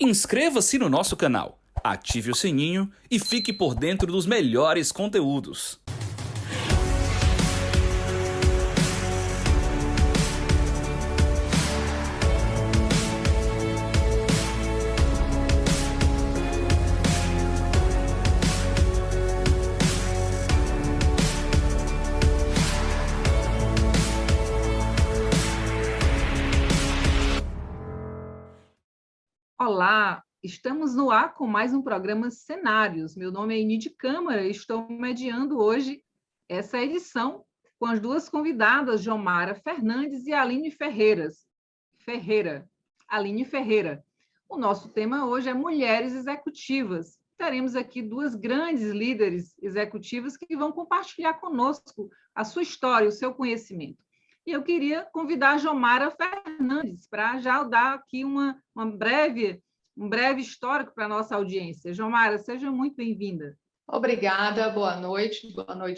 Inscreva-se no nosso canal, ative o sininho e fique por dentro dos melhores conteúdos. Olá, estamos no ar com mais um programa Cenários. Meu nome é Enide Câmara e estou mediando hoje essa edição com as duas convidadas, Jomara Fernandes e Aline Ferreira. Aline Ferreira. O nosso tema hoje é Mulheres Executivas. Teremos aqui duas grandes líderes executivas que vão compartilhar conosco a sua história, o seu conhecimento. E eu queria convidar a Jomara Fernandes para já dar aqui um breve histórico para a nossa audiência. Jomara, seja muito bem-vinda. Obrigada, boa noite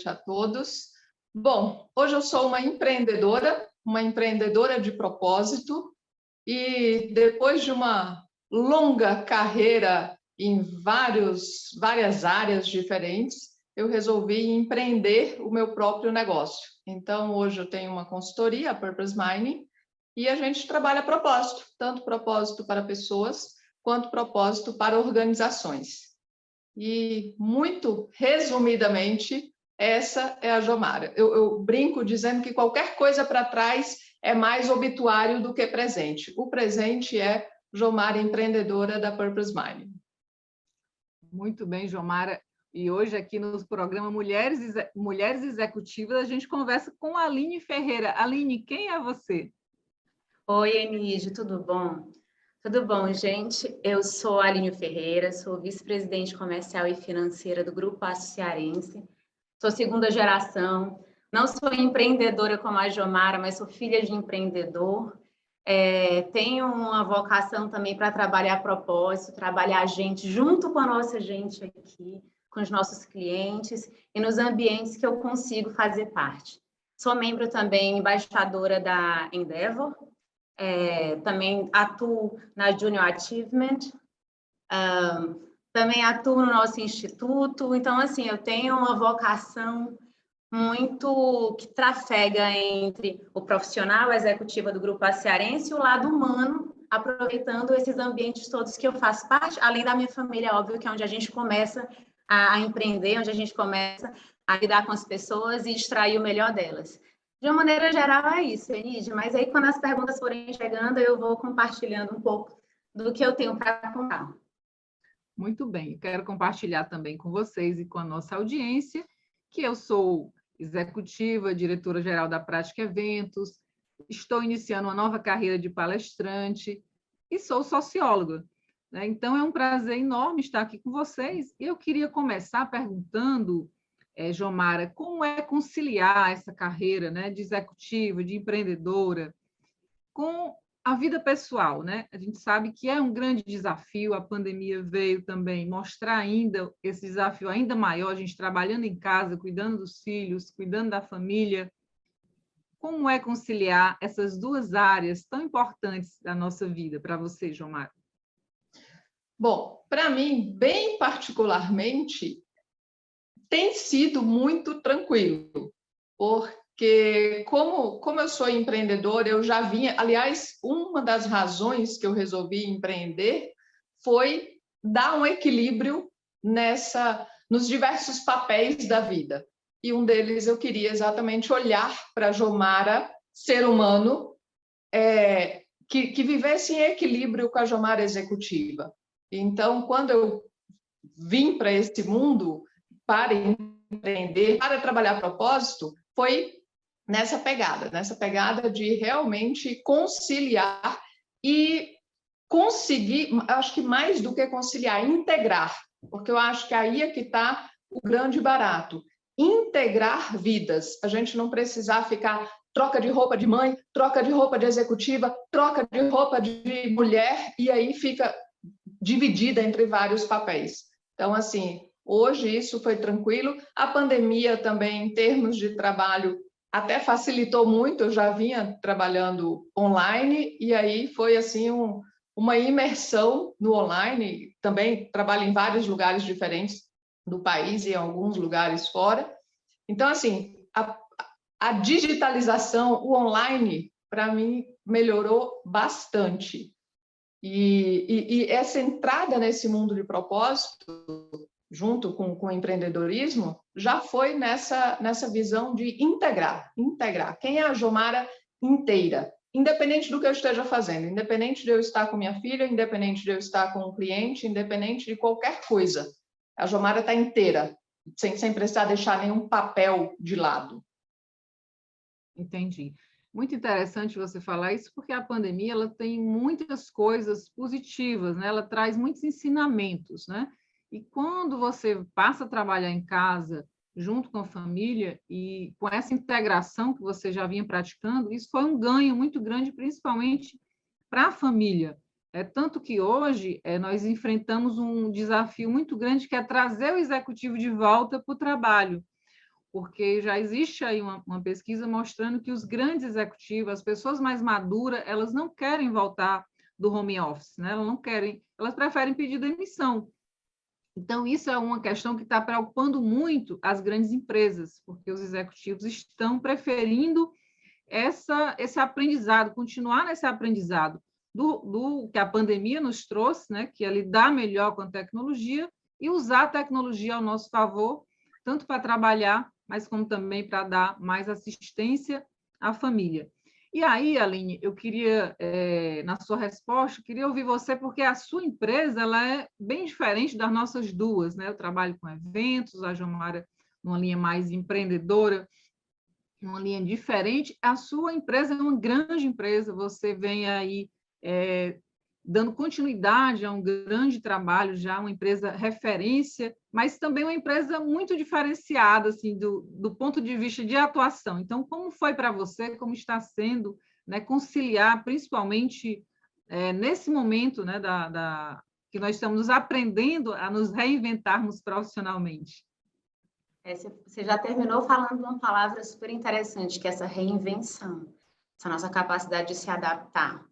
a todos. Bom, hoje eu sou uma empreendedora de propósito, e depois de uma longa carreira em várias áreas diferentes, eu resolvi empreender o meu próprio negócio. Então, hoje eu tenho uma consultoria, a Purpose Mining, e a gente trabalha propósito, tanto propósito para pessoas, quanto propósito para organizações. E, muito resumidamente, essa é a Jomara. Eu brinco dizendo que qualquer coisa para trás é mais obituário do que presente. O presente é Jomara, empreendedora da Purpose Mining. Muito bem, Jomara. E hoje aqui no programa Mulheres Executivas, a gente conversa com a Aline Ferreira. Aline, quem é você? Oi, Enide, tudo bom? Tudo bom, gente? Eu sou a Aline Ferreira, sou vice-presidente comercial e financeira do Grupo Aço Cearense. Sou segunda geração, não sou empreendedora como a Jomara, mas sou filha de empreendedor. Tenho uma vocação também para trabalhar a propósito, trabalhar a gente junto com a nossa gente aqui, com os nossos clientes e nos ambientes que eu consigo fazer parte. Sou membro também, embaixadora da Endeavor, também atuo na Junior Achievement, também atuo no nosso instituto. Então, assim, eu tenho uma vocação muito que trafega entre o profissional, a executiva do Grupo Aço Cearense e o lado humano, aproveitando esses ambientes todos que eu faço parte, além da minha família, óbvio, que é onde a gente começa a empreender, onde a gente começa a lidar com as pessoas e extrair o melhor delas. De uma maneira geral, é isso, Enide, mas aí quando as perguntas forem chegando, eu vou compartilhando um pouco do que eu tenho para contar. Muito bem, quero compartilhar também com vocês e com a nossa audiência que eu sou executiva, diretora-geral da Prática Eventos, estou iniciando uma nova carreira de palestrante e sou socióloga. Então, é um prazer enorme estar aqui com vocês. E eu queria começar perguntando, Jomara, como é conciliar essa carreira, né, de executiva, de empreendedora, com a vida pessoal, né? A gente sabe que é um grande desafio, a pandemia veio também mostrar ainda esse desafio ainda maior, a gente trabalhando em casa, cuidando dos filhos, cuidando da família. Como é conciliar essas duas áreas tão importantes da nossa vida para você, Jomara? Bom, para mim, bem particularmente, tem sido muito tranquilo, porque como eu sou empreendedora, eu já vinha... Aliás, uma das razões que eu resolvi empreender foi dar um equilíbrio nos diversos papéis da vida. E um deles eu queria exatamente olhar para a Jomara, ser humano, que vivesse em equilíbrio com a Jomara executiva. Então, quando eu vim para esse mundo, para empreender, para trabalhar a propósito, foi nessa pegada de realmente conciliar e conseguir, acho que mais do que conciliar, integrar, porque eu acho que aí é que está o grande barato. Integrar vidas, a gente não precisar ficar troca de roupa de mãe, troca de roupa de executiva, troca de roupa de mulher, e aí fica dividida entre vários papéis. Então, assim, hoje isso foi tranquilo. A pandemia também, em termos de trabalho, até facilitou muito. Eu já vinha trabalhando online, e aí foi assim uma imersão no online, também trabalho em vários lugares diferentes do país e em alguns lugares fora. Então, assim, a digitalização, o online, para mim, melhorou bastante. E essa entrada nesse mundo de propósito, junto com o empreendedorismo, já foi nessa visão de integrar. Quem é a Jomara inteira? Independente do que eu esteja fazendo, independente de eu estar com minha filha, independente de eu estar com um cliente, independente de qualquer coisa. A Jomara está inteira, sem precisar deixar nenhum papel de lado. Entendi. Muito interessante você falar isso, porque a pandemia ela tem muitas coisas positivas, né? Ela traz muitos ensinamentos, né? E quando você passa a trabalhar em casa, junto com a família, e com essa integração que você já vinha praticando, isso foi um ganho muito grande, principalmente para a família. Tanto que hoje nós enfrentamos um desafio muito grande, que é trazer o executivo de volta para o trabalho, porque já existe aí uma pesquisa mostrando que os grandes executivos, as pessoas mais maduras, elas não querem voltar do home office, né? Elas não querem, elas preferem pedir demissão. Então, isso é uma questão que está preocupando muito as grandes empresas, porque os executivos estão preferindo esse aprendizado, continuar nesse aprendizado do que a pandemia nos trouxe, né? Que é lidar melhor com a tecnologia e usar a tecnologia ao nosso favor, tanto para trabalhar, mas como também para dar mais assistência à família. E aí, Aline, eu queria, na sua resposta, queria ouvir você, porque a sua empresa ela é bem diferente das nossas duas, né? Eu trabalho com eventos, a Jomara numa linha mais empreendedora, uma linha diferente. A sua empresa é uma grande empresa, você vem aí dando continuidade a um grande trabalho, já uma empresa referência, mas também uma empresa muito diferenciada, assim, do ponto de vista de atuação. Então, como foi para você, como está sendo, né, conciliar, principalmente nesse momento, né, que nós estamos aprendendo a nos reinventarmos profissionalmente? Você já terminou falando uma palavra super interessante, que é essa reinvenção, essa nossa capacidade de se adaptar.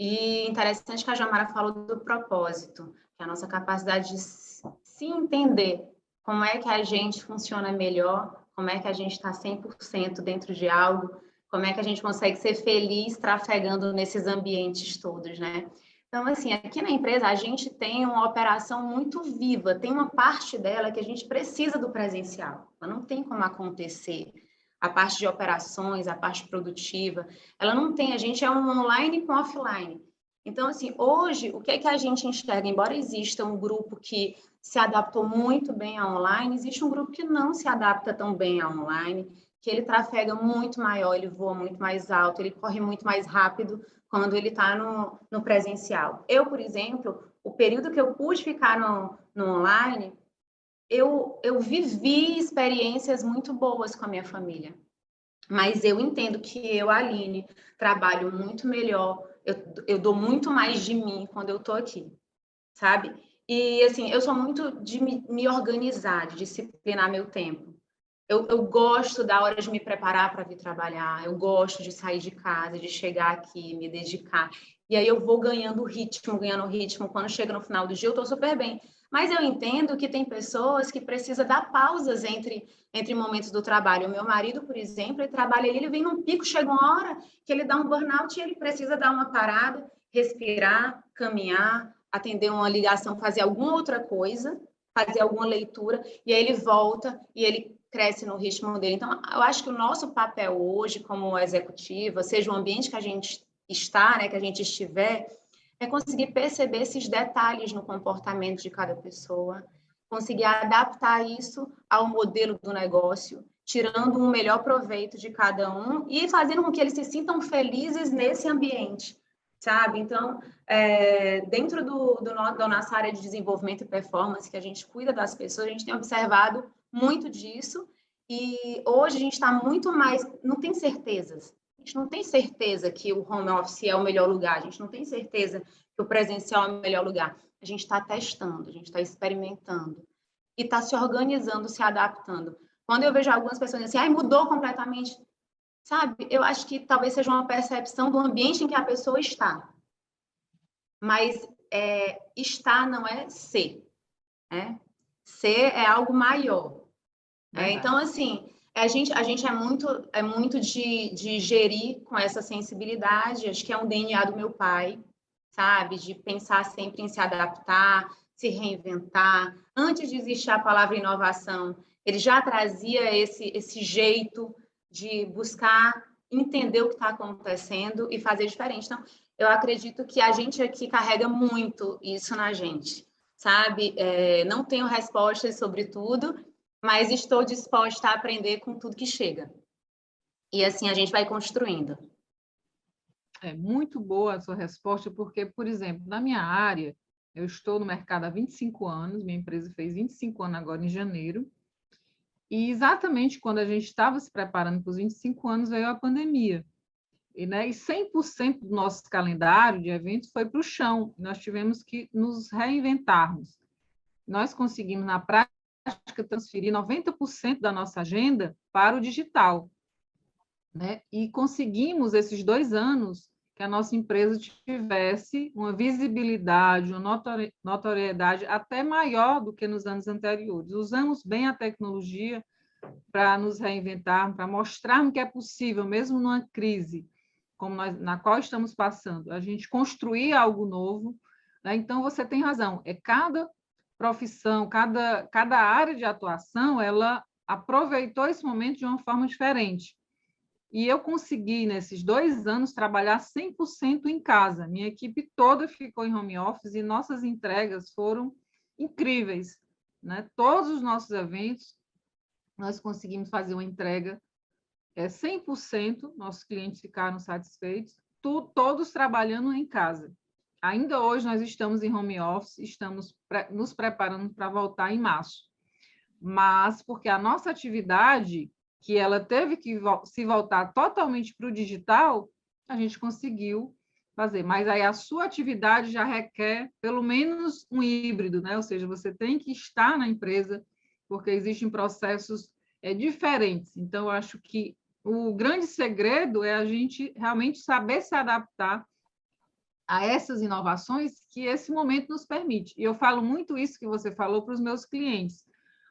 E interessante que a Jomara falou do propósito, que é a nossa capacidade de se entender, como é que a gente funciona melhor, como é que a gente está 100% dentro de algo, como é que a gente consegue ser feliz trafegando nesses ambientes todos, né? Então, assim, aqui na empresa a gente tem uma operação muito viva, tem uma parte dela que a gente precisa do presencial, ela não tem como acontecer. A parte de operações, a parte produtiva, ela não tem, a gente é um online com offline. Então, assim, hoje, o que é que a gente enxerga? Embora exista um grupo que se adaptou muito bem a online, existe um grupo que não se adapta tão bem a online, que ele trafega muito maior, ele voa muito mais alto, ele corre muito mais rápido quando ele está no presencial. Eu, por exemplo, o período que eu pude ficar no online, eu vivi experiências muito boas com a minha família, mas eu entendo que eu, Aline, trabalho muito melhor, eu dou muito mais de mim quando eu estou aqui, sabe? E, assim, eu sou muito de me organizar, de disciplinar meu tempo. Eu gosto da hora de me preparar para vir trabalhar, eu gosto de sair de casa, de chegar aqui, me dedicar. E aí eu vou ganhando ritmo. Quando chega no final do dia, eu estou super bem. Mas eu entendo que tem pessoas que precisam dar pausas entre momentos do trabalho. O meu marido, por exemplo, ele trabalha, ele vem num pico, chega uma hora que ele dá um burnout e ele precisa dar uma parada, respirar, caminhar, atender uma ligação, fazer alguma outra coisa, fazer alguma leitura, e aí ele volta e ele cresce no ritmo dele. Então, eu acho que o nosso papel hoje, como executiva, seja o ambiente que a gente está, né, que a gente estiver, é conseguir perceber esses detalhes no comportamento de cada pessoa, conseguir adaptar isso ao modelo do negócio, tirando um melhor proveito de cada um e fazendo com que eles se sintam felizes nesse ambiente, sabe? Então, dentro da nossa área de desenvolvimento e performance, que a gente cuida das pessoas, a gente tem observado muito disso, e hoje a gente está muito mais, não tem certezas. A gente não tem certeza que o home office é o melhor lugar, a gente não tem certeza que o presencial é o melhor lugar. A gente está testando, a gente está experimentando e está se organizando, se adaptando. Quando eu vejo algumas pessoas assim, mudou completamente, sabe? Eu acho que talvez seja uma percepção do ambiente em que a pessoa está. mas estar não é ser, né? Ser é algo maior. Então, assim, a gente é muito de gerir com essa sensibilidade, acho que é um DNA do meu pai, sabe? De pensar sempre em se adaptar, se reinventar. Antes de existir a palavra inovação, ele já trazia esse jeito de buscar entender o que está acontecendo e fazer diferente. Então, eu acredito que a gente aqui carrega muito isso na gente, sabe? Não tenho respostas sobre tudo, mas estou disposta a aprender com tudo que chega. E assim a gente vai construindo. É muito boa a sua resposta, porque, por exemplo, na minha área, eu estou no mercado há 25 anos, minha empresa fez 25 anos agora em janeiro, e exatamente quando a gente estava se preparando para os 25 anos, veio a pandemia. E 100% do nosso calendário de eventos foi para o chão. Nós tivemos que nos reinventarmos. Nós conseguimos, na prática, transferir 90% da nossa agenda para o digital. E conseguimos, esses 2 anos, que a nossa empresa tivesse uma visibilidade, uma notoriedade até maior do que nos anos anteriores. Usamos bem a tecnologia para nos reinventar, para mostrarmos que é possível, mesmo numa crise como na qual estamos passando, a gente construir algo novo. Então, você tem razão, cada profissão, cada área de atuação, ela aproveitou esse momento de uma forma diferente. E eu consegui, nesses 2 anos, trabalhar 100% em casa. Minha equipe toda ficou em home office e nossas entregas foram incríveis. Todos os nossos eventos, nós conseguimos fazer uma entrega 100%, nossos clientes ficaram satisfeitos, todos trabalhando em casa. Ainda hoje nós estamos em home office, estamos nos preparando para voltar em março. Mas porque a nossa atividade, que ela teve que se voltar totalmente para o digital, a gente conseguiu fazer. Mas aí a sua atividade já requer pelo menos um híbrido, Ou seja, você tem que estar na empresa, porque existem processos diferentes. Então, eu acho que o grande segredo é a gente realmente saber se adaptar a essas inovações que esse momento nos permite. E eu falo muito isso que você falou para os meus clientes.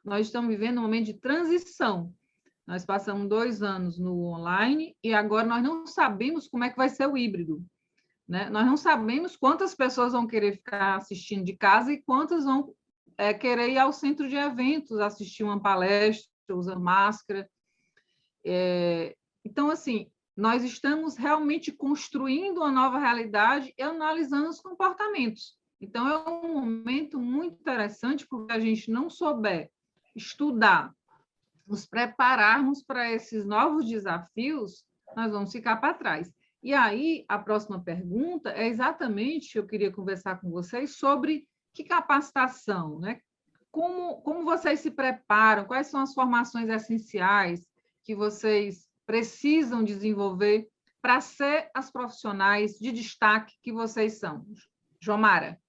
Nós estamos vivendo um momento de transição. Nós passamos 2 anos no online e agora nós não sabemos como é que vai ser o híbrido. Nós não sabemos quantas pessoas vão querer ficar assistindo de casa e quantas vão querer ir ao centro de eventos, assistir uma palestra, usando máscara. Então, assim, nós estamos realmente construindo uma nova realidade e analisando os comportamentos. Então, é um momento muito interessante, porque a gente não souber estudar, nos prepararmos para esses novos desafios, nós vamos ficar para trás. E aí, a próxima pergunta é exatamente, eu queria conversar com vocês sobre que capacitação, Como vocês se preparam, quais são as formações essenciais que vocês precisam desenvolver para ser as profissionais de destaque que vocês são? Jomara.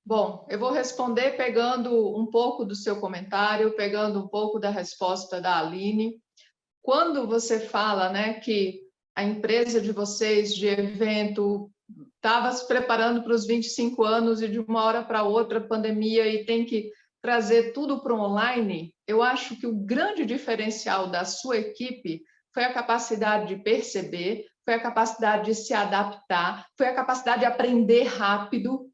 Bom, eu vou responder pegando um pouco do seu comentário, pegando um pouco da resposta da Aline. Quando você fala, que a empresa de vocês de evento estava se preparando para os 25 anos e de uma hora para outra pandemia e tem que trazer tudo para o online, eu acho que o grande diferencial da sua equipe foi a capacidade de perceber, foi a capacidade de se adaptar, foi a capacidade de aprender rápido.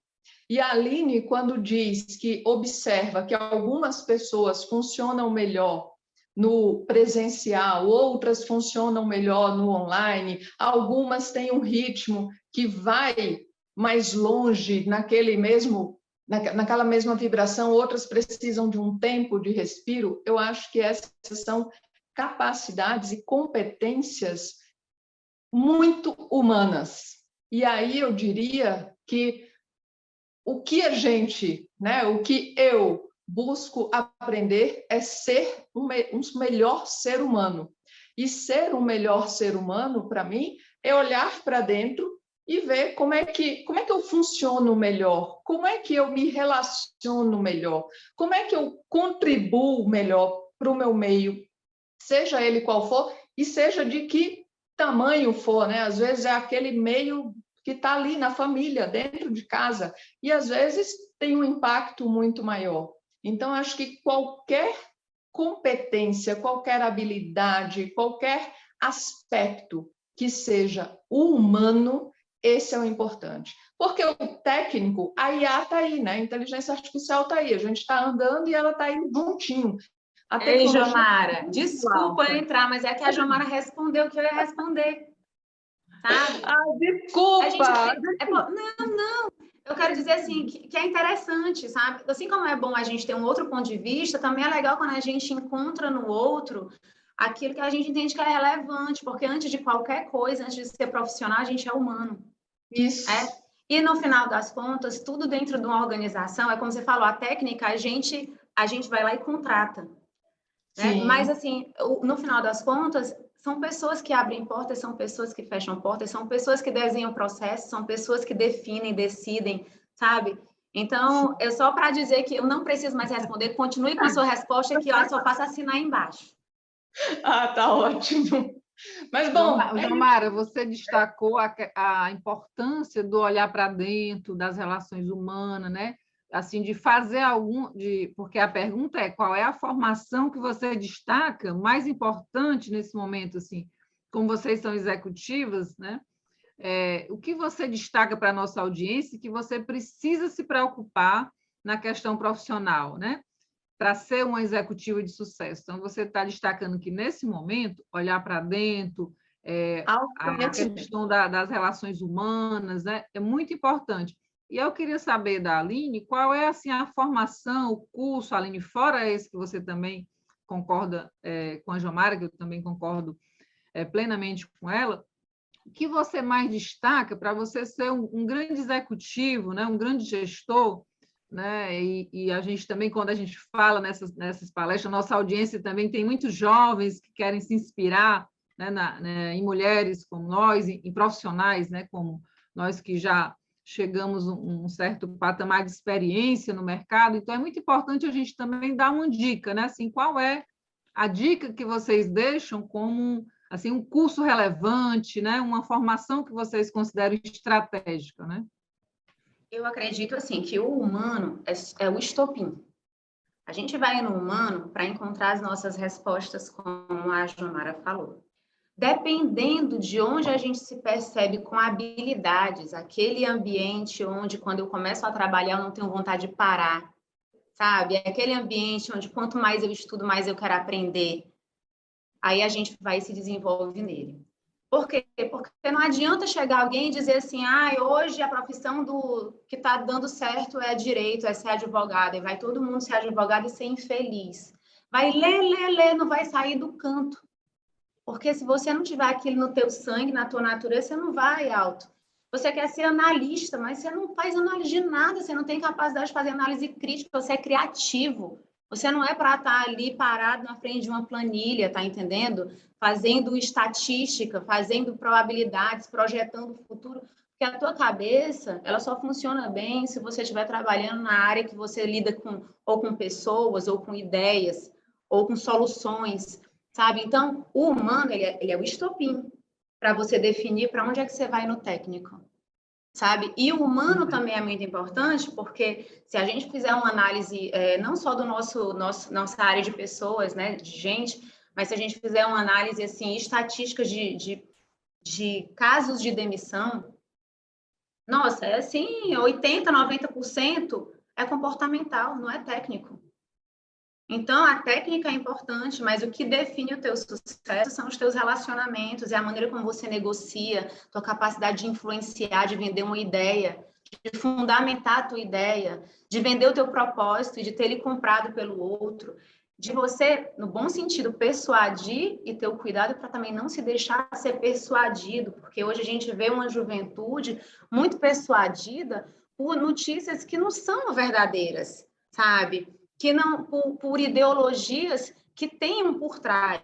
E a Aline, quando diz que observa que algumas pessoas funcionam melhor no presencial, outras funcionam melhor no online, algumas têm um ritmo que vai mais longe naquela mesma vibração, outras precisam de um tempo de respiro. Eu acho que essas são capacidades e competências muito humanas. E aí eu diria que o que o que eu busco aprender é ser um melhor ser humano. E ser um melhor ser humano, para mim, é olhar para dentro e ver como é que eu funciono melhor, como é que eu me relaciono melhor, como é que eu contribuo melhor para o meu meio, seja ele qual for, e seja de que tamanho for, Às vezes é aquele meio que está ali na família, dentro de casa, e às vezes tem um impacto muito maior. Então, acho que qualquer competência, qualquer habilidade, qualquer aspecto que seja o humano, esse é o importante. Porque o técnico, a IA está aí, né? A inteligência artificial está aí, a gente está andando e ela está aí juntinho. Ei, Jomara, desculpa eu entrar, mas é que a Jomara respondeu o que eu ia responder, sabe? Ah, desculpa! Não, eu quero dizer assim, que é interessante, sabe? Assim como é bom a gente ter um outro ponto de vista, também é legal quando a gente encontra no outro aquilo que a gente entende que é relevante, porque antes de qualquer coisa, antes de ser profissional, a gente é humano. Isso. E no final das contas, tudo dentro de uma organização, é como você falou, a técnica, a gente vai lá e contrata. Né? Mas, assim, no final das contas, são pessoas que abrem portas, são pessoas que fecham portas, são pessoas que desenham processos, são pessoas que definem, decidem, sabe? Então, é só para dizer que eu não preciso mais responder, continue com a sua resposta, que eu só faço assinar embaixo. Ah, tá ótimo. Mas, bom... Jomara, você destacou a importância do olhar para dentro, das relações humanas, né? Assim, de fazer porque a pergunta é qual é a formação que você destaca mais importante nesse momento, assim, como vocês são executivas, né? O que você destaca para a nossa audiência que você precisa se preocupar na questão profissional, né? Para ser uma executiva de sucesso. Então, você está destacando que, nesse momento, olhar para dentro, a questão das relações humanas, né? É muito importante. E eu queria saber da Aline, qual é assim, a formação, o curso, Aline, fora esse que você também concorda com a Jomara, que eu também concordo plenamente com ela, o que você mais destaca para você ser um grande executivo, né? Um grande gestor, né? E a gente também, quando a gente fala nessas palestras, nossa audiência também tem muitos jovens que querem se inspirar, né, em mulheres como nós, em profissionais, né, como nós que já chegamos a um certo patamar de experiência no mercado. Então, é muito importante a gente também dar uma dica, né? Assim, qual é a dica que vocês deixam como assim, um curso relevante, né? Uma formação que vocês consideram estratégica, né? Eu acredito assim que o humano é o estopim. A gente vai no humano para encontrar as nossas respostas, como a Jomara falou. Dependendo de onde a gente se percebe com habilidades, aquele ambiente onde, quando eu começo a trabalhar, eu não tenho vontade de parar, sabe? É aquele ambiente onde, quanto mais eu estudo, mais eu quero aprender. Aí a gente vai e se desenvolve nele. Por quê? Porque não adianta chegar alguém e dizer assim, hoje a profissão que está dando certo é direito, é ser advogado, e vai todo mundo ser advogado e ser infeliz. Vai ler, não vai sair do canto. Porque se você não tiver aquilo no teu sangue, na tua natureza, você não vai alto. Você quer ser analista, mas você não faz análise de nada, você não tem capacidade de fazer análise crítica, você é criativo. Você não é para estar ali parado na frente de uma planilha, tá entendendo? Fazendo estatística, fazendo probabilidades, projetando o futuro. Porque a tua cabeça, ela só funciona bem se você estiver trabalhando na área que você lida ou com pessoas, ou com ideias, ou com soluções, sabe? Então, o humano, ele é o estopim para você definir para onde é que você vai no técnico, sabe? E o humano também é muito importante, porque se a gente fizer uma análise não só do nossa área de pessoas, né, de gente, mas se a gente fizer uma análise assim estatística de casos de demissão, nossa, é assim, 80, 90% é comportamental, não é técnico. Então, a técnica é importante, mas o que define o teu sucesso são os teus relacionamentos, é a maneira como você negocia, tua capacidade de influenciar, de vender uma ideia, de fundamentar a tua ideia, de vender o teu propósito e de ter ele comprado pelo outro, de você, no bom sentido, persuadir e ter o cuidado para também não se deixar ser persuadido, porque hoje a gente vê uma juventude muito persuadida por notícias que não são verdadeiras, sabe? Que não por ideologias que tenham por trás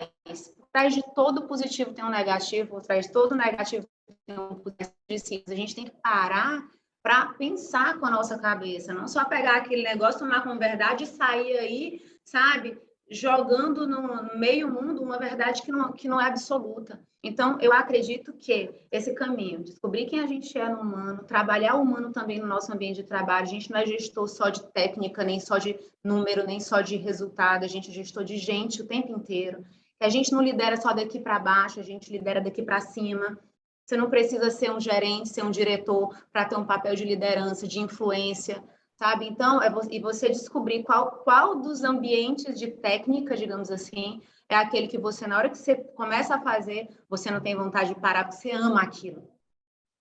de todo positivo tem um negativo, por trás de todo negativo tem um positivo. A gente tem que parar para pensar com a nossa cabeça, não só pegar aquele negócio, tomar como verdade e sair aí, sabe, jogando no meio mundo uma verdade que não é absoluta. Então, eu acredito que esse caminho, descobrir quem a gente é no humano, trabalhar o humano também no nosso ambiente de trabalho, a gente não é gestor só de técnica, nem só de número, nem só de resultado, a gente é gestor de gente o tempo inteiro. A gente não lidera só daqui para baixo, a gente lidera daqui para cima. Você não precisa ser um gerente, ser um diretor para ter um papel de liderança, de influência, sabe? Então, e você descobrir qual dos ambientes de técnica, digamos assim, é aquele que você, na hora que você começa a fazer, você não tem vontade de parar, porque você ama aquilo,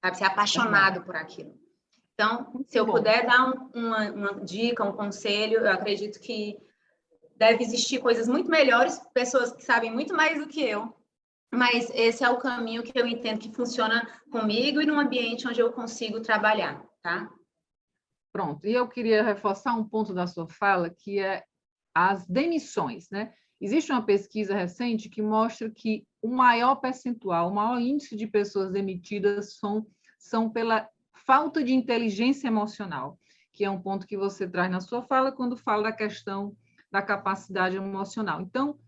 sabe? Você é apaixonado por aquilo. Então, se eu puder dar uma dica, um conselho, eu acredito que deve existir coisas muito melhores, pessoas que sabem muito mais do que eu, mas esse é o caminho que eu entendo que funciona comigo e num ambiente onde eu consigo trabalhar, tá? Pronto, e eu queria reforçar um ponto da sua fala, que é as demissões, né? Existe uma pesquisa recente que mostra que o maior percentual, o maior índice de pessoas demitidas são pela falta de inteligência emocional, que é um ponto que você traz na sua fala quando fala da questão da capacidade emocional. Então,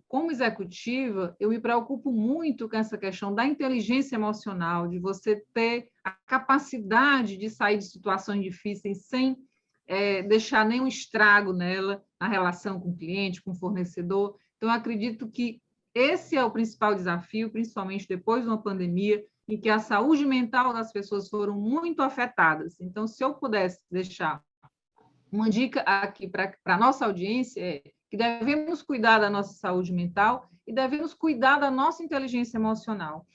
como executiva, eu me preocupo muito com essa questão da inteligência emocional, de você ter a capacidade de sair de situações difíceis sem deixar nenhum estrago nela, na relação com o cliente, com o fornecedor. Então, eu acredito que esse é o principal desafio, principalmente depois de uma pandemia, em que a saúde mental das pessoas foram muito afetadas. Então, se eu pudesse deixar uma dica aqui para a nossa audiência, é que devemos cuidar da nossa saúde mental e devemos cuidar da nossa inteligência emocional.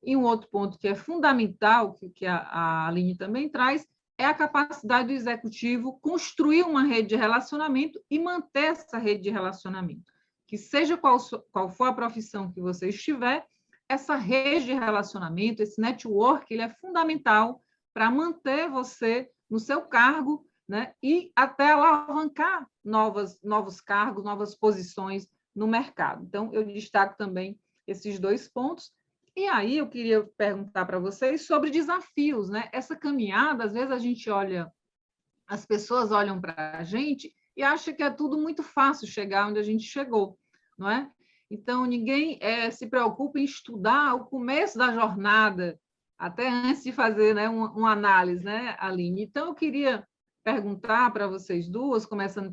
E um outro ponto que é fundamental, que a Aline também traz, é a capacidade do executivo construir uma rede de relacionamento e manter essa rede de relacionamento. Que seja qual for a profissão que você estiver, essa rede de relacionamento, esse network, ele é fundamental para manter você no seu cargo, né? E até alavancar novos cargos, novas posições no mercado. Então, eu destaco também esses dois pontos. E aí eu queria perguntar para vocês sobre desafios, né? Essa caminhada, às vezes a gente olha, as pessoas olham para a gente e acham que é tudo muito fácil chegar onde a gente chegou, não é? Então, ninguém se preocupa em estudar o começo da jornada, até antes de fazer, né, uma análise, né, Aline? Então, eu queria perguntar para vocês duas, começando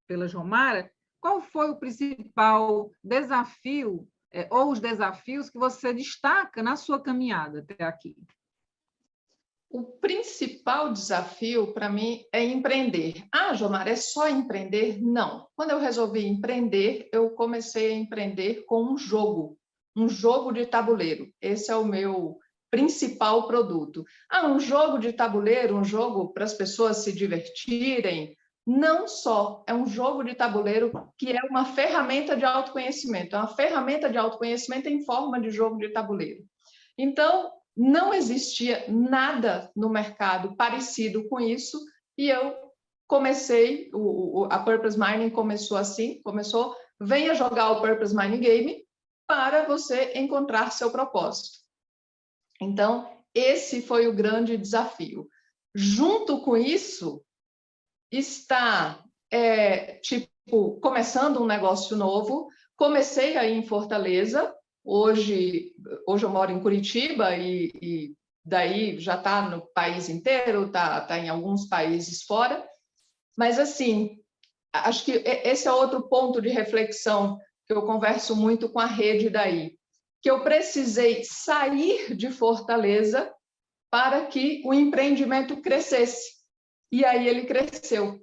pela Jomara, qual foi o principal desafio ou os desafios que você destaca na sua caminhada até aqui? O principal desafio para mim é empreender. Ah, Jomara, é só empreender? Não. Quando eu resolvi empreender, eu comecei a empreender com um jogo de tabuleiro. Esse é o meu principal produto. Ah, um jogo de tabuleiro, um jogo para as pessoas se divertirem. Não só, é um jogo de tabuleiro que é uma ferramenta de autoconhecimento. É uma ferramenta de autoconhecimento em forma de jogo de tabuleiro. Então, não existia nada no mercado parecido com isso, e eu comecei, a Purpose Mining começou assim, venha jogar o Purpose Mining Game para você encontrar seu propósito. Então, esse foi o grande desafio. Junto com isso, está, começando um negócio novo. Comecei aí em Fortaleza. Hoje eu moro em Curitiba e daí já está no país inteiro, está em alguns países fora. Mas, assim, acho que esse é outro ponto de reflexão que eu converso muito com a rede daí, que eu precisei sair de Fortaleza para que o empreendimento crescesse. E aí ele cresceu.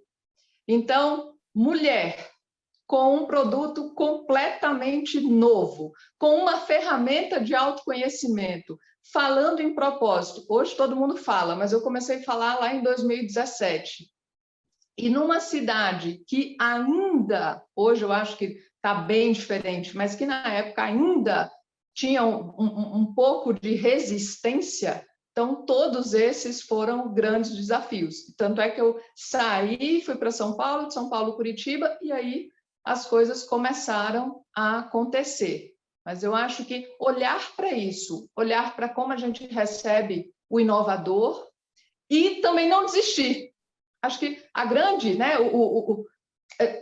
Então, mulher com um produto completamente novo, com uma ferramenta de autoconhecimento, falando em propósito. Hoje todo mundo fala, mas eu comecei a falar lá em 2017. E numa cidade que ainda, hoje eu acho que está bem diferente, mas que na época ainda tinha um pouco de resistência. Então, todos esses foram grandes desafios. Tanto é que eu saí, fui para São Paulo, de São Paulo, Curitiba, e aí as coisas começaram a acontecer. Mas eu acho que olhar para isso, olhar para como a gente recebe o inovador e também não desistir. Acho que a grande, né,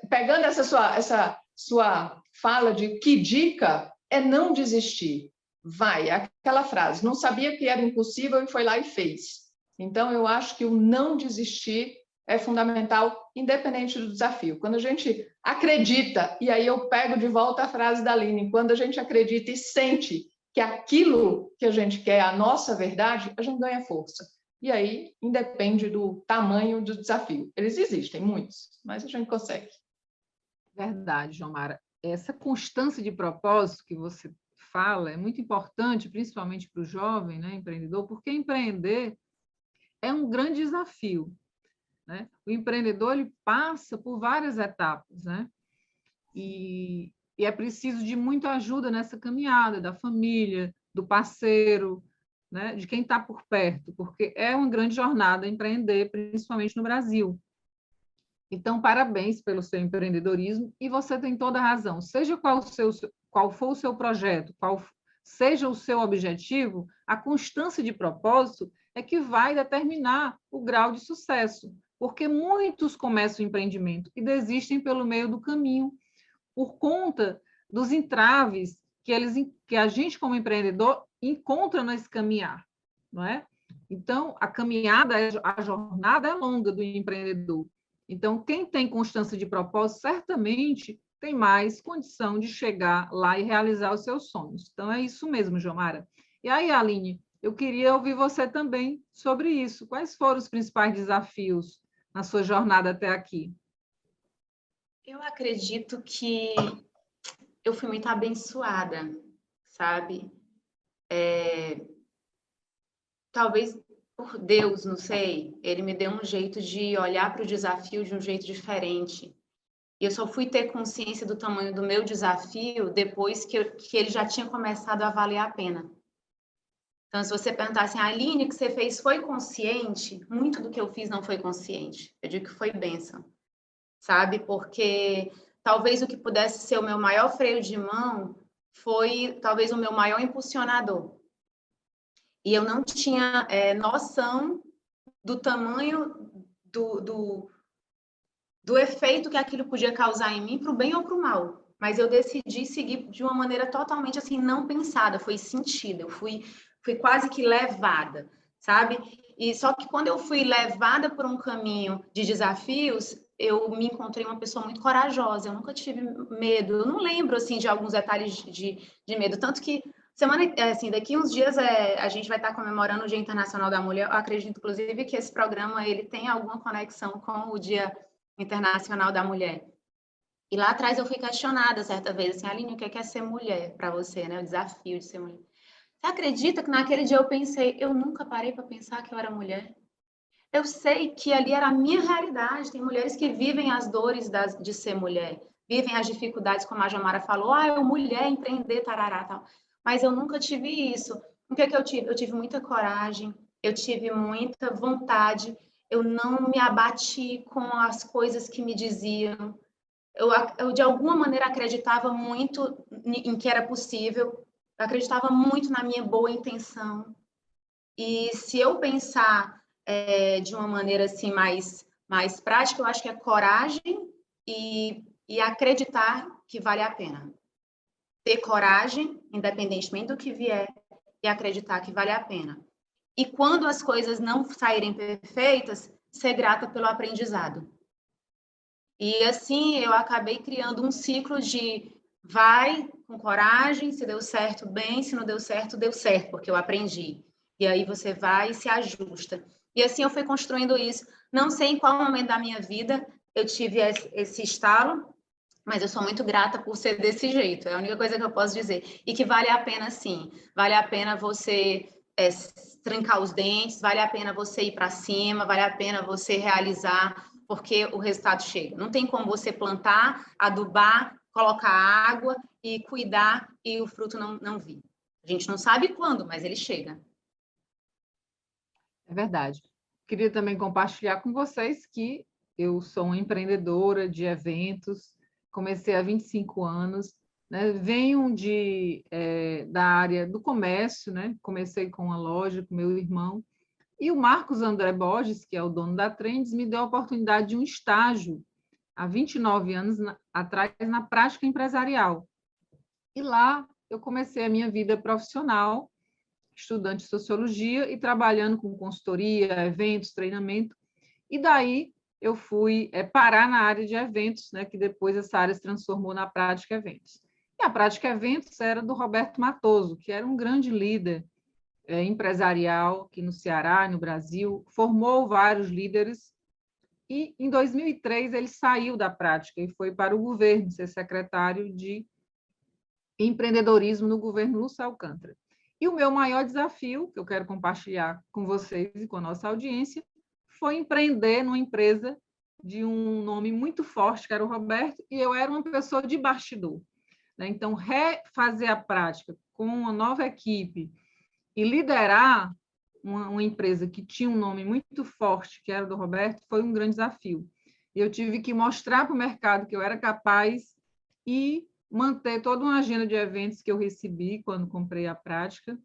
pegando essa sua fala de que dica é não desistir. Vai, aquela frase, não sabia que era impossível e foi lá e fez. Então, eu acho que o não desistir é fundamental, independente do desafio. Quando a gente acredita, e aí eu pego de volta a frase da Aline, quando a gente acredita e sente que aquilo que a gente quer é a nossa verdade, a gente ganha força. E aí, independe do tamanho do desafio. Eles existem, muitos, mas a gente consegue. Verdade, João Mara. Essa constância de propósito que você fala é muito importante, principalmente para o jovem, né, empreendedor, porque empreender é um grande desafio, né? O empreendedor ele passa por várias etapas, né? E é preciso de muita ajuda nessa caminhada, da família, do parceiro, né? De quem está por perto, porque é uma grande jornada empreender, principalmente no Brasil. Então, parabéns pelo seu empreendedorismo e você tem toda a razão. Seja qual for o seu projeto, qual seja o seu objetivo, a constância de propósito é que vai determinar o grau de sucesso, porque muitos começam o empreendimento e desistem pelo meio do caminho, por conta dos entraves que a gente, como empreendedor, encontra nesse caminhar, não é? Então, a jornada é longa do empreendedor. Então, quem tem constância de propósito, certamente tem mais condição de chegar lá e realizar os seus sonhos. Então, é isso mesmo, Jomara. E aí, Aline, eu queria ouvir você também sobre isso. Quais foram os principais desafios na sua jornada até aqui? Eu acredito que eu fui muito abençoada, sabe? Talvez por Deus, não sei, ele me deu um jeito de olhar para o desafio de um jeito diferente. E eu só fui ter consciência do tamanho do meu desafio depois que ele já tinha começado a valer a pena. Então, se você perguntar assim, Aline, o que você fez foi consciente? Muito do que eu fiz não foi consciente. Eu digo que foi bênção, sabe? Porque talvez o que pudesse ser o meu maior freio de mão foi talvez o meu maior impulsionador. E eu não tinha noção do tamanho do efeito que aquilo podia causar em mim, para o bem ou para o mal. Mas eu decidi seguir de uma maneira totalmente assim, não pensada, foi sentida, eu fui quase que levada, sabe? E só que quando eu fui levada por um caminho de desafios, eu me encontrei uma pessoa muito corajosa, eu nunca tive medo, eu não lembro assim de alguns detalhes de medo, tanto que assim, daqui uns dias a gente vai estar comemorando o Dia Internacional da Mulher. Eu acredito, inclusive, que esse programa ele tem alguma conexão com o Dia Internacional da Mulher. E lá atrás eu fui questionada certa vez, assim, Aline, o que é ser mulher para você, né? O desafio de ser mulher. Você acredita que naquele dia eu pensei, eu nunca parei para pensar que eu era mulher? Eu sei que ali era a minha realidade. Tem mulheres que vivem as dores de ser mulher, vivem as dificuldades, como a Jamara falou, eu mulher, empreender, tarará, tal. Mas eu nunca tive isso. O que eu tive? Eu tive muita coragem, eu tive muita vontade, eu não me abati com as coisas que me diziam. Eu de alguma maneira, acreditava muito em que era possível, eu acreditava muito na minha boa intenção. E se eu pensar de uma maneira assim mais prática, eu acho que é coragem e acreditar que vale a pena. Ter coragem, independentemente do que vier, e acreditar que vale a pena. E quando as coisas não saírem perfeitas, ser grata pelo aprendizado. E assim eu acabei criando um ciclo de vai com coragem, se deu certo, bem, se não deu certo, porque eu aprendi. E aí você vai e se ajusta. E assim eu fui construindo isso. Não sei em qual momento da minha vida eu tive esse estalo, mas eu sou muito grata por ser desse jeito. É a única coisa que eu posso dizer. E que vale a pena, sim. Vale a pena você trancar os dentes, vale a pena você ir para cima, vale a pena você realizar, porque o resultado chega. Não tem como você plantar, adubar, colocar água e cuidar e o fruto não vir. A gente não sabe quando, mas ele chega. É verdade. Queria também compartilhar com vocês que eu sou uma empreendedora de eventos, comecei há 25 anos, né? Venho da área do comércio, né? Comecei com uma loja com meu irmão, e o Marcos André Borges, que é o dono da Trends, me deu a oportunidade de um estágio há 29 anos atrás na prática empresarial. E lá eu comecei a minha vida profissional, estudante de sociologia e trabalhando com consultoria, eventos, treinamento. E daí eu fui parar na área de eventos, né, que depois essa área se transformou na prática eventos. E a prática eventos era do Roberto Matoso, que era um grande líder empresarial aqui no Ceará, no Brasil, formou vários líderes. E em 2003 ele saiu da prática e foi para o governo ser secretário de empreendedorismo no governo Lúcio Alcântara. E o meu maior desafio, que eu quero compartilhar com vocês e com a nossa audiência, foi empreender numa empresa de um nome muito forte, que era o Roberto, e eu era uma pessoa de bastidor. Então, refazer a prática com uma nova equipe e liderar uma empresa que tinha um nome muito forte, que era o do Roberto, foi um grande desafio. E eu tive que mostrar para o mercado que eu era capaz e manter toda uma agenda de eventos que eu recebi quando comprei a prática,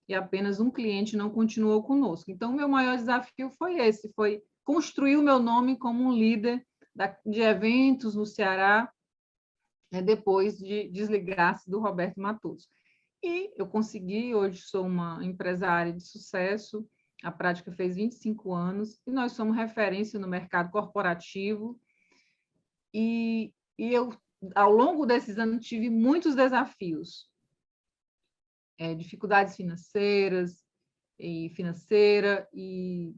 e apenas um cliente não continuou conosco. Então, o meu maior desafio foi esse, foi construir o meu nome como um líder de eventos no Ceará, depois de desligar-se do Roberto Matoso. E eu consegui, hoje sou uma empresária de sucesso, a prática fez 25 anos, e nós somos referência no mercado corporativo, e eu, ao longo desses anos, tive muitos desafios, dificuldades financeiras, e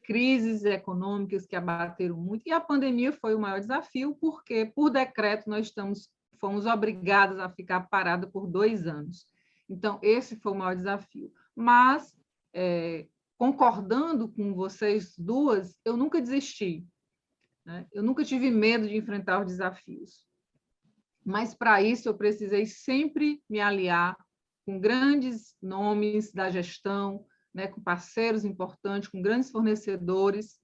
crises econômicas que abateram muito, e a pandemia foi o maior desafio, porque, por decreto, nós fomos obrigadas a ficar parada por 2 anos. Então, esse foi o maior desafio. Mas, concordando com vocês duas, eu nunca desisti, né? Eu nunca tive medo de enfrentar os desafios. Mas, para isso, eu precisei sempre me aliar com grandes nomes da gestão, né, com parceiros importantes, com grandes fornecedores,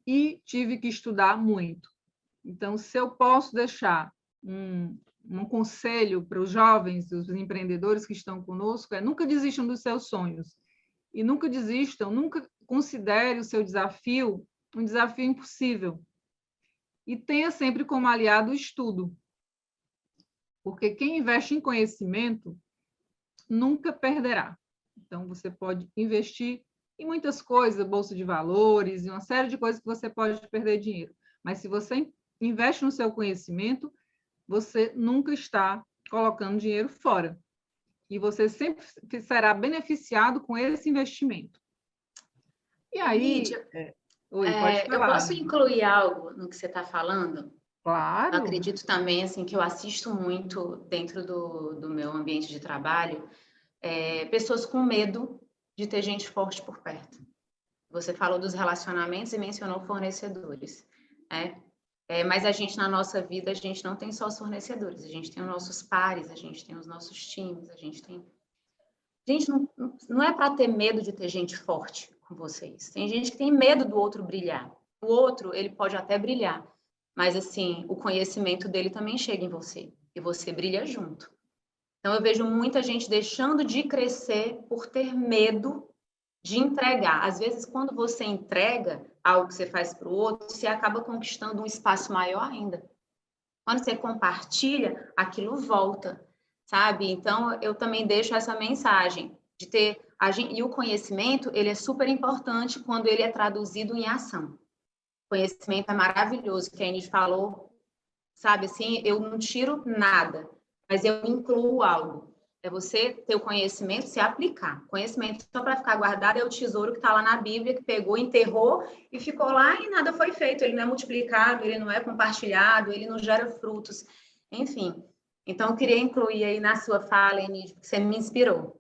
e tive que estudar muito. Então, se eu posso deixar um conselho para os jovens, os empreendedores que estão conosco, nunca desistam dos seus sonhos. E nunca desistam, nunca considere o seu desafio um desafio impossível. E tenha sempre como aliado o estudo. Porque quem investe em conhecimento nunca perderá. Então, você pode investir em muitas coisas, bolsa de valores, e uma série de coisas que você pode perder dinheiro. Mas se você investe no seu conhecimento, você nunca está colocando dinheiro fora. E você sempre será beneficiado com esse investimento. E aí... Lídia, Oi, pode falar. eu posso incluir algo no que você está falando? Claro. Eu acredito também assim, que eu assisto muito dentro do meu ambiente de trabalho, pessoas com medo de ter gente forte por perto. Você falou dos relacionamentos e mencionou fornecedores, né? Mas a gente, na nossa vida, a gente não tem só os fornecedores, a gente tem os nossos pares, a gente tem os nossos times, a gente tem... Gente, não é para ter medo de ter gente forte com vocês. Tem gente que tem medo do outro brilhar. O outro, ele pode até brilhar, mas, assim, o conhecimento dele também chega em você, e você brilha junto. Então, eu vejo muita gente deixando de crescer por ter medo de entregar. Às vezes, quando você entrega algo que você faz para o outro, você acaba conquistando um espaço maior ainda. Quando você compartilha, aquilo volta, sabe? Então, eu também deixo essa mensagem de ter... E o conhecimento, ele é super importante quando ele é traduzido em ação. O conhecimento é maravilhoso, que a Inês falou, sabe? Assim, eu não tiro nada, mas eu incluo algo. É você ter o conhecimento, se aplicar. Conhecimento só para ficar guardado é o tesouro que está lá na Bíblia, que pegou, enterrou e ficou lá e nada foi feito. Ele não é multiplicado, ele não é compartilhado, ele não gera frutos. Enfim, então eu queria incluir aí na sua fala, Enide, porque você me inspirou.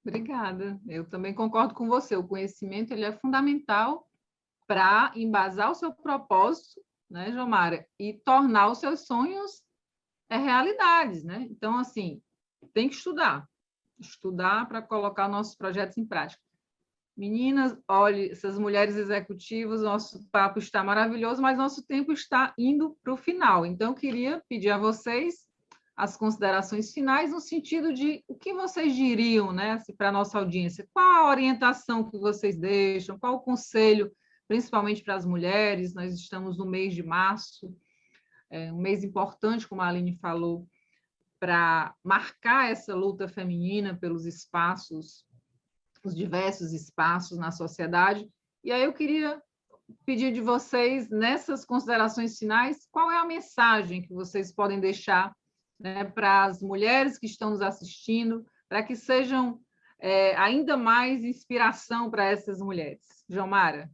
Obrigada. Eu também concordo com você. O conhecimento ele é fundamental para embasar o seu propósito, né, Jomara, e tornar os seus sonhos realidades, né? Então, assim, tem que estudar para colocar nossos projetos em prática. Meninas, olhe, essas mulheres executivas, nosso papo está maravilhoso, mas nosso tempo está indo para o final. Então, eu queria pedir a vocês as considerações finais, no sentido de o que vocês diriam, né, para a nossa audiência, qual a orientação que vocês deixam, qual o conselho principalmente para as mulheres. Nós estamos no mês de março, um mês importante, como a Aline falou, para marcar essa luta feminina pelos espaços, os diversos espaços na sociedade. E aí eu queria pedir de vocês, nessas considerações finais, qual é a mensagem que vocês podem deixar, né, para as mulheres que estão nos assistindo, para que sejam ainda mais inspiração para essas mulheres. Jomara?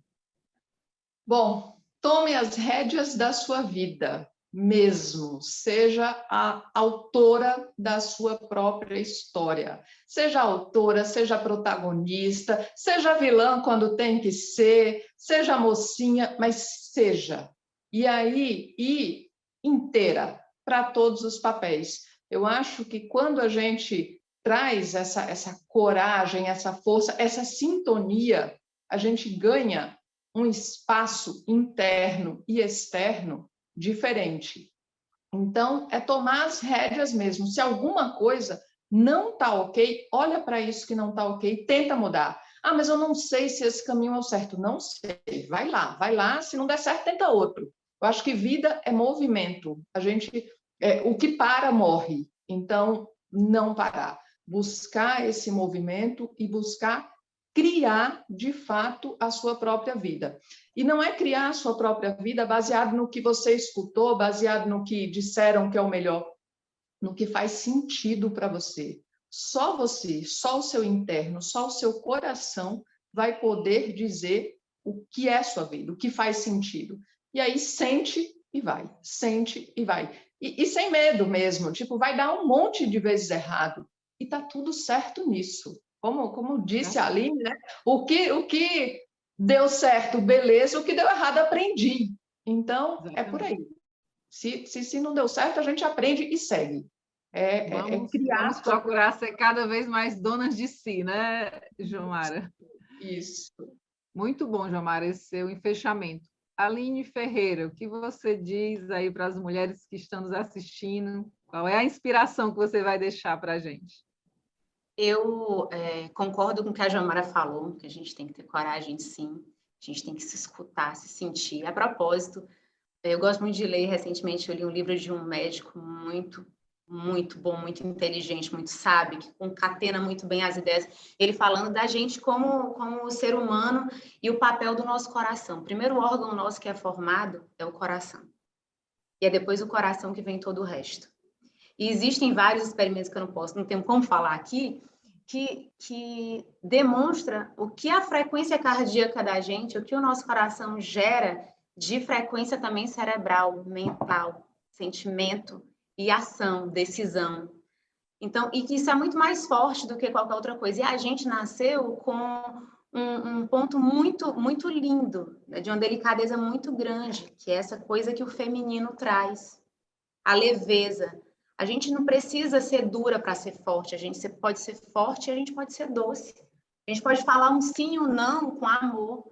Bom, tome as rédeas da sua vida mesmo, seja a autora da sua própria história. Seja autora, seja protagonista, seja vilã quando tem que ser, seja mocinha, mas seja. E aí, e inteira, para todos os papéis. Eu acho que quando a gente traz essa coragem, essa força, essa sintonia, a gente ganha um espaço interno e externo diferente. Então, é tomar as rédeas mesmo. Se alguma coisa não está ok, olha para isso que não está ok, tenta mudar. Ah, mas eu não sei se esse caminho é o certo. Não sei, vai lá. Se não der certo, tenta outro. Eu acho que vida é movimento. O que para, morre. Então, não parar. Buscar esse movimento e buscar criar, de fato, a sua própria vida. E não é criar a sua própria vida baseado no que você escutou, baseado no que disseram que é o melhor, no que faz sentido para você. Só você, só o seu interno, só o seu coração vai poder dizer o que é sua vida, o que faz sentido. E aí sente e vai, sente e vai. E sem medo mesmo, tipo, vai dar um monte de vezes errado. E tá tudo certo nisso. Como disse a Aline, né? O que deu certo, beleza, o que deu errado, aprendi. Então, exatamente. É por aí. Se não deu certo, a gente aprende e segue. Vamos procurar ser cada vez mais donas de si, né, Jomara? Isso. Muito bom, Jomara, esse seu enfechamento. Aline Ferreira, o que você diz aí para as mulheres que estão nos assistindo? Qual é a inspiração que você vai deixar para a gente? Eu concordo com o que a Jomara falou, que a gente tem que ter coragem, sim. A gente tem que se escutar, se sentir. A propósito, eu gosto muito de ler. Recentemente, eu li um livro de um médico muito bom, muito inteligente, muito sábio, que concatena muito bem as ideias. Ele falando da gente como ser humano e o papel do nosso coração. O primeiro órgão nosso que é formado é o coração. E é depois o coração que vem todo o resto. E existem vários experimentos que eu não tenho como falar aqui, que demonstra o que a frequência cardíaca da gente, o que o nosso coração gera de frequência também cerebral, mental, sentimento e ação, decisão. Então, e que isso é muito mais forte do que qualquer outra coisa. E a gente nasceu com um ponto muito lindo, né, de uma delicadeza muito grande, que é essa coisa que o feminino traz, a leveza. A gente não precisa ser dura para ser forte, a gente pode ser forte e a gente pode ser doce. A gente pode falar um sim ou um não com amor.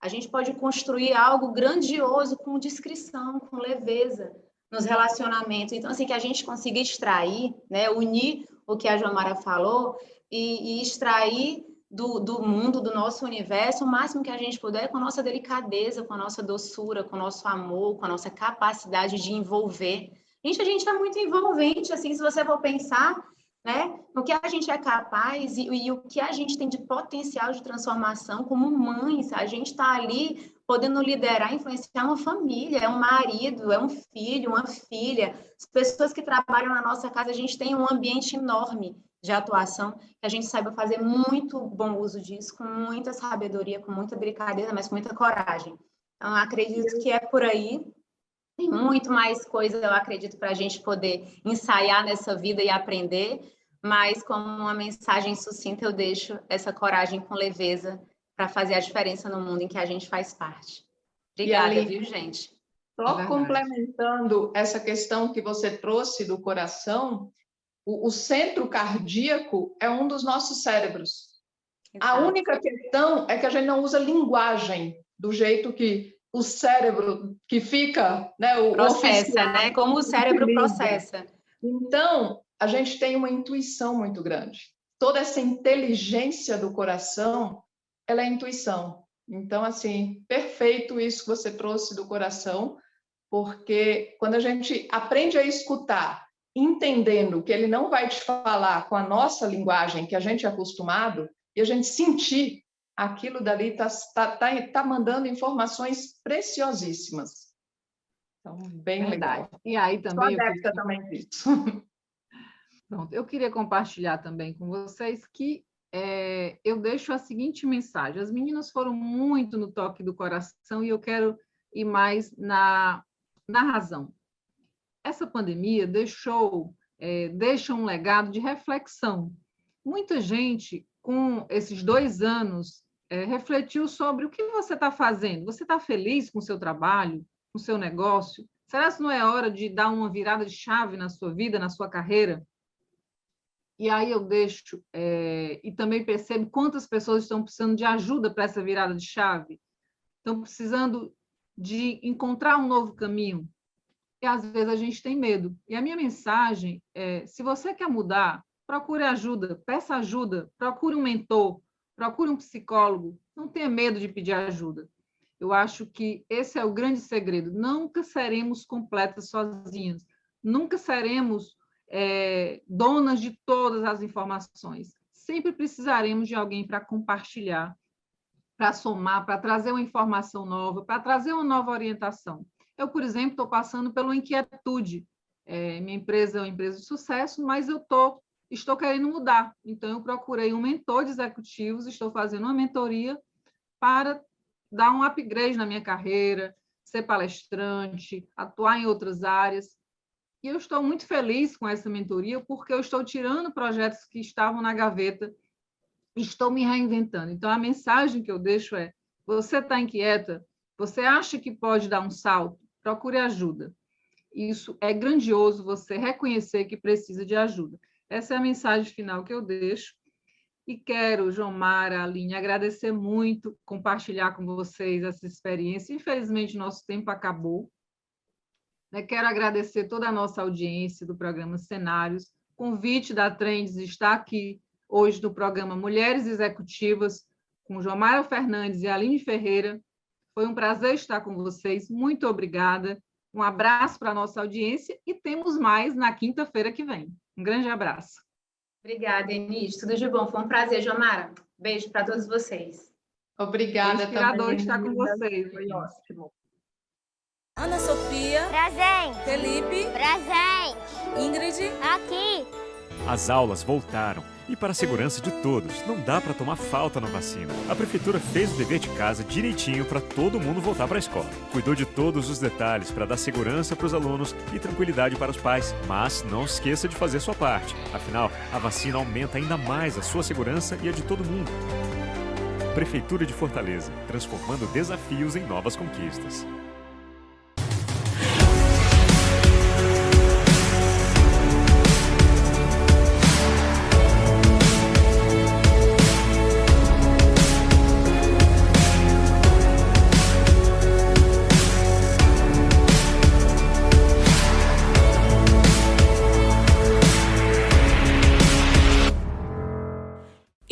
A gente pode construir algo grandioso com discrição, com leveza nos relacionamentos. Então, assim, que a gente consiga extrair, né, unir o que a Jomara falou e extrair do mundo, do nosso universo, o máximo que a gente puder com a nossa delicadeza, com a nossa doçura, com o nosso amor, com a nossa capacidade de envolver. Gente, a gente é muito envolvente, assim, se você for pensar, né, no que a gente é capaz e o que a gente tem de potencial de transformação como mães. A gente está ali podendo liderar, influenciar uma família, é um marido, é um filho, uma filha. As pessoas que trabalham na nossa casa, a gente tem um ambiente enorme de atuação, que a gente saiba fazer muito bom uso disso, com muita sabedoria, com muita delicadeza, mas com muita coragem. Então, acredito que é por aí. Tem muito mais coisa, eu acredito, para a gente poder ensaiar nessa vida e aprender, mas como uma mensagem sucinta, eu deixo essa coragem com leveza para fazer a diferença no mundo em que a gente faz parte. Obrigada, viu, gente? Só complementando essa questão que você trouxe do coração, o centro cardíaco é um dos nossos cérebros. Exato. A única questão é que a gente não usa linguagem do jeito que o cérebro que fica, né, processa, né? Como o cérebro processa. Então, a gente tem uma intuição muito grande. Toda essa inteligência do coração, ela é intuição. Então, assim, perfeito isso que você trouxe do coração, porque quando a gente aprende a escutar, entendendo que ele não vai te falar com a nossa linguagem, que a gente é acostumado, e a gente sentir aquilo dali tá mandando informações preciosíssimas. Então, bem Verdade. legal. E aí Sou também adepta também disso. Pronto, eu queria compartilhar também com vocês que eu deixo a seguinte mensagem. As meninas foram muito no toque do coração e eu quero ir mais na razão. Essa pandemia deixa um legado de reflexão. Muita gente, com esses 2 anos, refletiu sobre o que você está fazendo. Você está feliz com o seu trabalho, com o seu negócio? Será que não é hora de dar uma virada de chave na sua vida, na sua carreira? E aí eu deixo, e também percebo quantas pessoas estão precisando de ajuda para essa virada de chave. Estão precisando de encontrar um novo caminho. E às vezes a gente tem medo. E a minha mensagem é, se você quer mudar, procure ajuda, peça ajuda, procure um mentor, procure um psicólogo, não tenha medo de pedir ajuda. Eu acho que esse é o grande segredo. Nunca seremos completas sozinhas, nunca seremos donas de todas as informações. Sempre precisaremos de alguém para compartilhar, para somar, para trazer uma informação nova, para trazer uma nova orientação. Eu, por exemplo, estou passando por uma inquietude. Minha empresa é uma empresa de sucesso, mas eu estou querendo mudar. Então, eu procurei um mentor de executivos, estou fazendo uma mentoria para dar um upgrade na minha carreira, ser palestrante, atuar em outras áreas. E eu estou muito feliz com essa mentoria, porque eu estou tirando projetos que estavam na gaveta e estou me reinventando. Então, a mensagem que eu deixo é, você está inquieta? Você acha que pode dar um salto? Procure ajuda. Isso é grandioso, você reconhecer que precisa de ajuda. Essa é a mensagem final que eu deixo. E quero, Jomara, Aline, agradecer muito, compartilhar com vocês essa experiência. Infelizmente, nosso tempo acabou. Quero agradecer toda a nossa audiência do programa Cenários. Convite da Trends está aqui hoje no programa Mulheres Executivas, com Jomara Fernandes e Aline Ferreira. Foi um prazer estar com vocês. Muito obrigada. Um abraço para a nossa audiência e temos mais na quinta-feira que vem. Um grande abraço. Obrigada, Enis. Tudo de bom. Foi um prazer, Jomara. Beijo para todos vocês. Obrigada inspirador também. Estar com vocês. Foi ótimo. Ana Sofia. Presente. Felipe. Presente. Ingrid. Aqui. As aulas voltaram e, para a segurança de todos, não dá para tomar falta na vacina. A prefeitura fez o dever de casa direitinho para todo mundo voltar para a escola. Cuidou de todos os detalhes para dar segurança para os alunos e tranquilidade para os pais. Mas não esqueça de fazer sua parte. Afinal, a vacina aumenta ainda mais a sua segurança e a de todo mundo. Prefeitura de Fortaleza, transformando desafios em novas conquistas.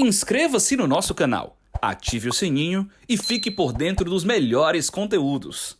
Inscreva-se no nosso canal, ative o sininho e fique por dentro dos melhores conteúdos.